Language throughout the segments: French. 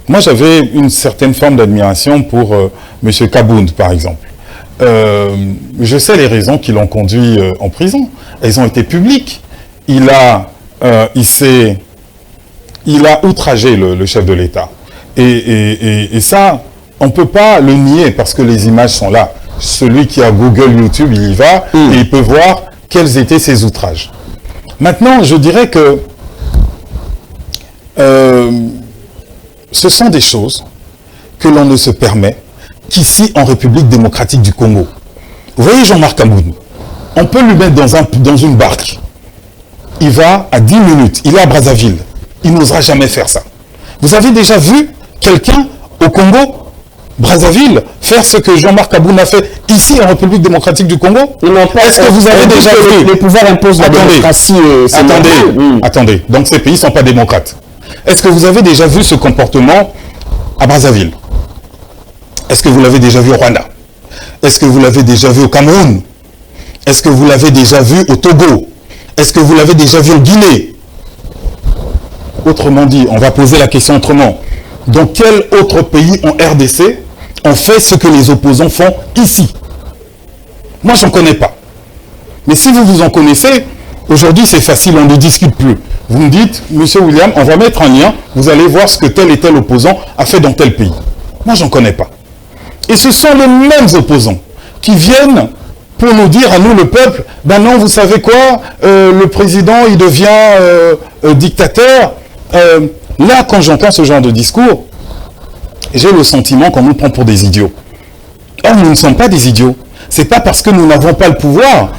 Moi, j'avais une certaine forme d'admiration pour M. Kabound, par exemple. Je sais les raisons qui l'ont conduit en prison. Elles ont été publiques. Il a outragé le chef de l'État. Et ça, on ne peut pas le nier parce que les images sont là. Celui qui a Google, YouTube, il y va et il peut voir quels étaient ces outrages. Maintenant, je dirais que ce sont des choses que l'on ne se permet qu'ici en République démocratique du Congo. Vous voyez Jean-Marc Kabound, on peut lui mettre dans une barque. Il va à 10 minutes, il est à Brazzaville. Il n'osera jamais faire ça. Vous avez déjà vu quelqu'un au Congo, Brazzaville, faire ce que Jean-Marc Kabound a fait ici en République démocratique du Congo? Est-ce que vous avez déjà vu? Les pouvoirs imposent la démocratie. Attendez, donc ces pays ne sont pas démocrates. Est-ce que vous avez déjà vu ce comportement à Brazzaville? Est-ce que vous l'avez déjà vu au Rwanda? Est-ce que vous l'avez déjà vu au Cameroun? Est-ce que vous l'avez déjà vu au Togo? Est-ce que vous l'avez déjà vu en Guinée? Autrement dit, on va poser la question autrement. Dans quel autre pays en RDC on fait ce que les opposants font ici? Moi, j'en connais pas. Mais si vous en connaissez, aujourd'hui, c'est facile, on ne discute plus. Vous me dites, Monsieur William, on va mettre un lien, vous allez voir ce que tel et tel opposant a fait dans tel pays. Moi, j'en connais pas. Et ce sont les mêmes opposants qui viennent pour nous dire à nous, le peuple, ben non, vous savez quoi, le président, il devient dictateur. Là, quand j'entends ce genre de discours, j'ai le sentiment qu'on nous prend pour des idiots. Or, nous ne sommes pas des idiots. C'est pas parce que nous n'avons pas le pouvoir,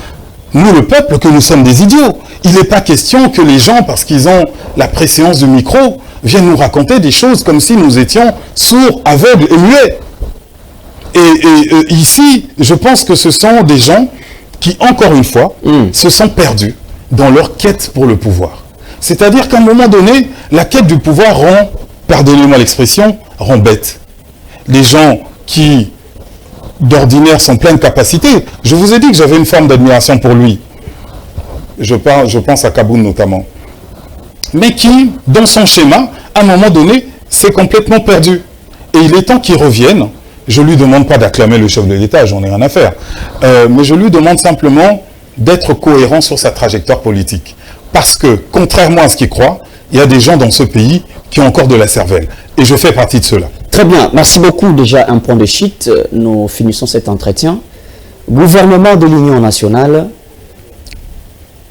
nous, le peuple, que nous sommes des idiots. Il n'est pas question que les gens, parce qu'ils ont la préséance du micro, viennent nous raconter des choses comme si nous étions sourds, aveugles et muets. Et ici, je pense que ce sont des gens qui, encore une fois, se sont perdus dans leur quête pour le pouvoir. C'est-à-dire qu'à un moment donné, la quête du pouvoir rend, pardonnez-moi l'expression, rend bête. Les gens qui, d'ordinaire, sont pleins de capacités, je vous ai dit que j'avais une forme d'admiration pour lui. Je pense à Kabound notamment. Mais qui, dans son schéma, à un moment donné, s'est complètement perdu. Et il est temps qu'il revienne. Je ne lui demande pas d'acclamer le chef de l'État, j'en ai rien à faire. Mais je lui demande simplement d'être cohérent sur sa trajectoire politique. Parce que, contrairement à ce qu'il croit, il y a des gens dans ce pays qui ont encore de la cervelle. Et je fais partie de ceux-là. Très bien. Merci beaucoup. Déjà, un point de chute. Nous finissons cet entretien. Gouvernement de l'Union nationale,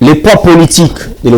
les poids politiques de